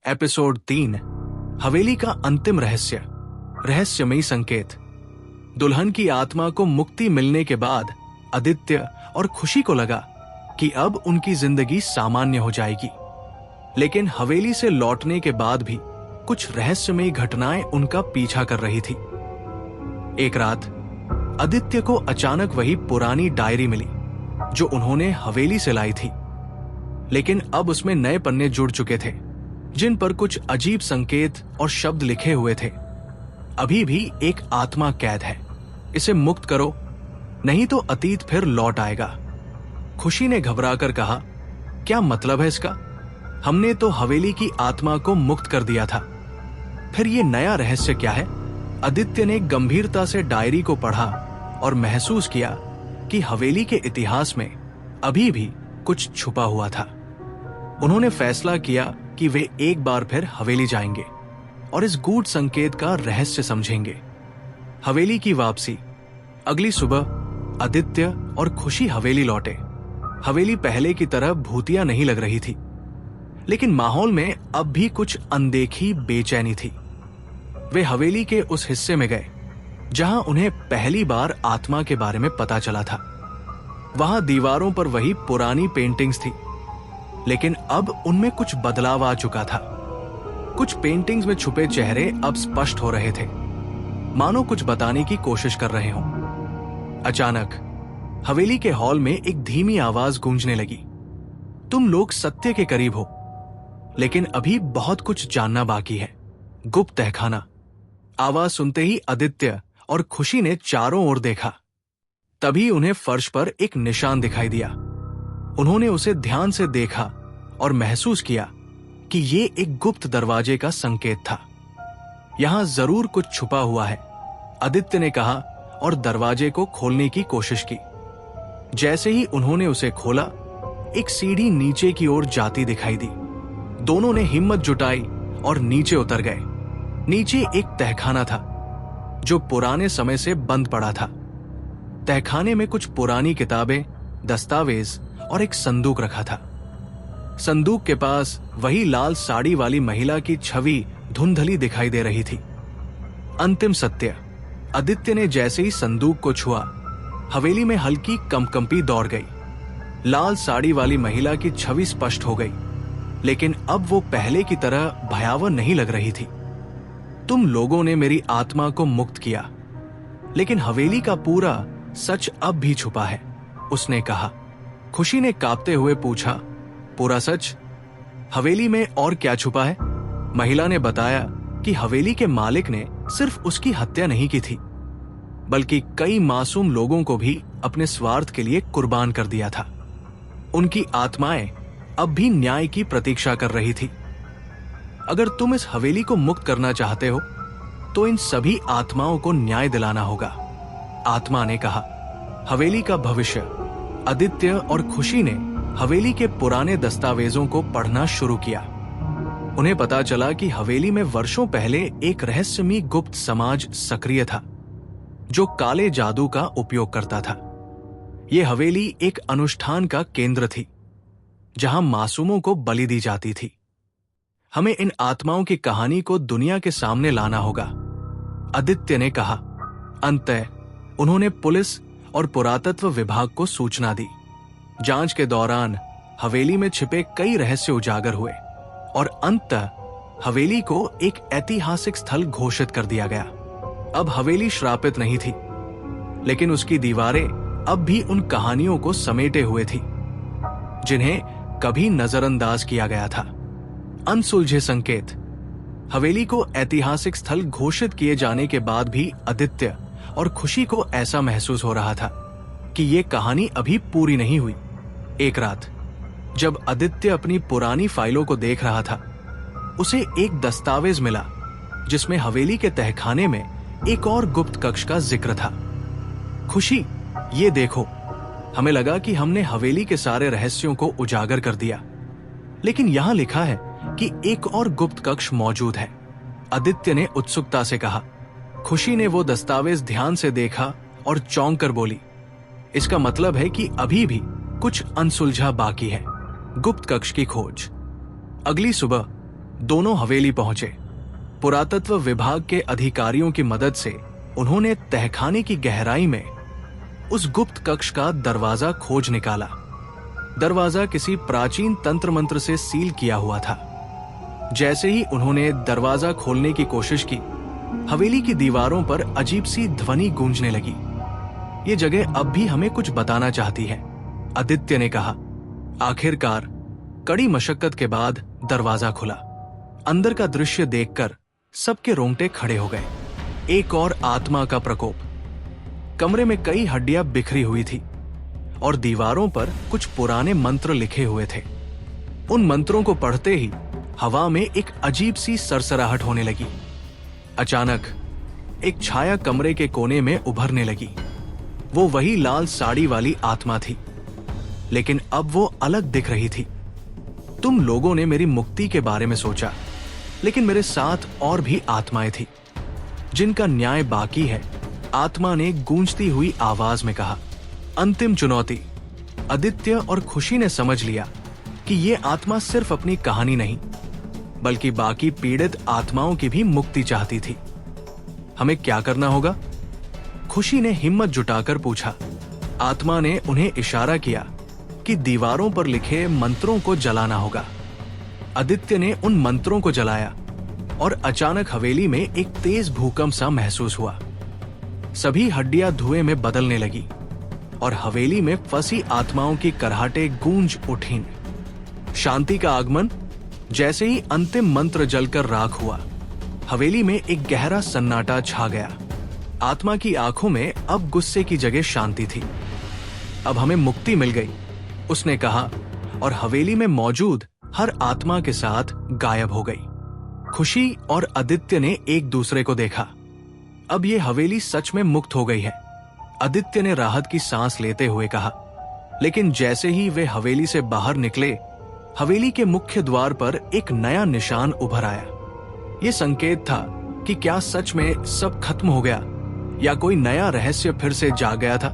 Episode 3 हवेली का अंतिम रहस्य, रहस्यमयी संकेत। दुल्हन की आत्मा को मुक्ति मिलने के बाद आदित्य और खुशी को लगा कि अब उनकी जिंदगी सामान्य हो जाएगी। लेकिन हवेली से लौटने के बाद भी कुछ रहस्यमयी घटनाएं उनका पीछा कर रही थी। एक रात आदित्य को अचानक वही पुरानी डायरी मिली जो उन्होंने हवेली से लाई थी, लेकिन अब उसमें नए पन्ने जुड़ चुके थे जिन पर कुछ अजीब संकेत और शब्द लिखे हुए थे। अभी भी एक आत्मा कैद है, इसे मुक्त करो, नहीं तो अतीत फिर लौट आएगा। खुशी ने घबराकर कहा, क्या मतलब है इसका? हमने तो हवेली की आत्मा को मुक्त कर दिया था, फिर ये नया रहस्य क्या है? आदित्य ने गंभीरता से डायरी को पढ़ा और महसूस किया कि हवेली के इतिहास में अभी भी कुछ छुपा हुआ था। उन्होंने फैसला किया कि वे एक बार फिर हवेली जाएंगे और इस गूढ़ संकेत का रहस्य समझेंगे। हवेली की वापसी। अगली सुबह आदित्य और खुशी हवेली लौटे। हवेली पहले की तरह भूतिया नहीं लग रही थी, लेकिन माहौल में अब भी कुछ अनदेखी बेचैनी थी। वे हवेली के उस हिस्से में गए जहां उन्हें पहली बार आत्मा के बारे में पता चला था। वहां दीवारों पर वही पुरानी पेंटिंग्स थी, लेकिन अब उनमें कुछ बदलाव आ चुका था। कुछ पेंटिंग्स में छुपे चेहरे अब स्पष्ट हो रहे थे, मानो कुछ बताने की कोशिश कर रहे हों। अचानक हवेली के हॉल में एक धीमी आवाज गूंजने लगी, तुम लोग सत्य के करीब हो, लेकिन अभी बहुत कुछ जानना बाकी है। गुप्त तहखाना। आवाज सुनते ही आदित्य और खुशी ने चारों ओर देखा। तभी उन्हें फर्श पर एक निशान दिखाई दिया। उन्होंने उसे ध्यान से देखा और महसूस किया कि ये एक गुप्त दरवाजे का संकेत था। यहां जरूर कुछ छुपा हुआ है, आदित्य ने कहा और दरवाजे को खोलने की कोशिश की। जैसे ही उन्होंने उसे खोला, एक सीढ़ी नीचे की ओर जाती दिखाई दी। दोनों ने हिम्मत जुटाई और नीचे उतर गए। नीचे एक तहखाना था जो पुराने समय से बंद पड़ा था। तहखाने में कुछ पुरानी किताबें, दस्तावेज और एक संदूक रखा था। संदूक के पास वही लाल साड़ी वाली महिला की छवि धुंधली दिखाई दे रही थी। अंतिम सत्य। आदित्य ने जैसे ही संदूक को छुआ, हवेली में हल्की कंपकंपी दौड़ गई। लाल साड़ी वाली महिला की छवि स्पष्ट हो गई, लेकिन अब वो पहले की तरह भयावह नहीं लग रही थी। तुम लोगों ने मेरी आत्मा को मुक्त किया, लेकिन हवेली का पूरा सच अब भी छुपा है, उसने कहा। खुशी ने कांपते हुए पूछा, पूरा सच? हवेली में और क्या छुपा है? महिला ने बताया कि हवेली के मालिक ने सिर्फ उसकी हत्या नहीं की थी, बल्कि कई मासूम लोगों को भी अपने स्वार्थ के लिए कुर्बान कर दिया था। उनकी आत्माएं अब भी न्याय की प्रतीक्षा कर रही थी। अगर तुम इस हवेली को मुक्त करना चाहते हो, तो इन सभी आत्माओं को न्याय दिलाना होगा, आत्मा ने कहा। हवेली का भविष्य। आदित्य और खुशी ने हवेली के पुराने दस्तावेजों को पढ़ना शुरू किया। उन्हें पता चला कि हवेली में वर्षों पहले एक रहस्यमयी गुप्त समाज सक्रिय था जो काले जादू का उपयोग करता था। यह हवेली एक अनुष्ठान का केंद्र थी जहां मासूमों को बलि दी जाती थी। हमें इन आत्माओं की कहानी को दुनिया के सामने लाना होगा, आदित्य ने कहा। अंततः उन्होंने पुलिस और पुरातत्व विभाग को सूचना दी। जांच के दौरान हवेली में छिपे कई रहस्य उजागर हुए और अंततः हवेली को एक ऐतिहासिक स्थल घोषित कर दिया गया। अब हवेली श्रापित नहीं थी, लेकिन उसकी दीवारें अब भी उन कहानियों को समेटे हुए थी जिन्हें कभी नजरअंदाज किया गया था। अनसुलझे संकेत। हवेली को ऐतिहासिक स्थल घोषित किए जाने के बाद भी आदित्य और खुशी को ऐसा महसूस हो रहा था कि ये कहानी अभी पूरी नहीं हुई। एक रात जब आदित्य अपनी पुरानी फाइलों को देख रहा था, उसे एक दस्तावेज मिला जिसमें हवेली के तहखाने में एक और गुप्त कक्ष का जिक्र था। खुशी, ये देखो। हमें लगा कि हमने हवेली के सारे रहस्यों को उजागर कर दिया, लेकिन यहां लिखा है कि एक और गुप्त कक्ष मौजूद है, आदित्य ने उत्सुकता से कहा। खुशी ने वो दस्तावेज ध्यान से देखा और चौंक कर बोली, इसका मतलब है कि अभी भी कुछ अनसुलझा बाकी है। गुप्त कक्ष की खोज। अगली सुबह दोनों हवेली पहुंचे। पुरातत्व विभाग के अधिकारियों की मदद से उन्होंने तहखाने की गहराई में उस गुप्त कक्ष का दरवाजा खोज निकाला। दरवाजा किसी प्राचीन तंत्र मंत्र से सील किया हुआ था। जैसे ही उन्होंने दरवाजा खोलने की कोशिश की, हवेली की दीवारों पर अजीब सी ध्वनि गूंजने लगी। ये जगह अब भी हमें कुछ बताना चाहती है, आदित्य ने कहा। आखिरकार कड़ी मशक्कत के बाद दरवाजा खुला। अंदर का दृश्य देखकर सबके रोंगटे खड़े हो गए। एक और आत्मा का प्रकोप। कमरे में कई हड्डियां बिखरी हुई थी और दीवारों पर कुछ पुराने मंत्र लिखे हुए थे। उन मंत्रों को पढ़ते ही हवा में एक अजीब सी सरसराहट होने लगी। अचानक एक छाया कमरे के कोने में उभरने लगी। वो वही लाल साड़ी वाली आत्मा थी, लेकिन अब वो अलग दिख रही थी। तुम लोगों ने मेरी मुक्ति के बारे में सोचा, लेकिन मेरे साथ और भी आत्माएं थी जिनका न्याय बाकी है, आत्मा ने गूंजती हुई आवाज में कहा। अंतिम चुनौती। आदित्य और खुशी ने समझ लिया कि ये आत्मा सिर्फ अपनी कहानी नहीं, बल्कि बाकी पीड़ित आत्माओं की भी मुक्ति चाहती थी। हमें क्या करना होगा? खुशी ने हिम्मत जुटाकर पूछा। आत्मा ने उन्हें इशारा किया कि दीवारों पर लिखे मंत्रों को जलाना होगा। आदित्य ने उन मंत्रों को जलाया और अचानक हवेली में एक तेज भूकंप सा महसूस हुआ। सभी हड्डियां धुएं में बदलने लगी और हवेली में फंसी आत्माओं की कराहटें गूंज उठीं। शांति का आगमन। जैसे ही अंतिम मंत्र जलकर राख हुआ, हवेली में एक गहरा सन्नाटा छा गया। आत्मा की आंखों में अब गुस्से की जगह शांति थी। अब हमें मुक्ति मिल गई, उसने कहा, और हवेली में मौजूद हर आत्मा के साथ गायब हो गई। खुशी और आदित्य ने एक दूसरे को देखा। अब ये हवेली सच में मुक्त हो गई है, आदित्य ने राहत की सांस लेते हुए कहा। लेकिन जैसे ही वे हवेली से बाहर निकले, हवेली के मुख्य द्वार पर एक नया निशान उभर आया। यह संकेत था कि क्या सच में सब खत्म हो गया या कोई नया रहस्य फिर से जाग गया था।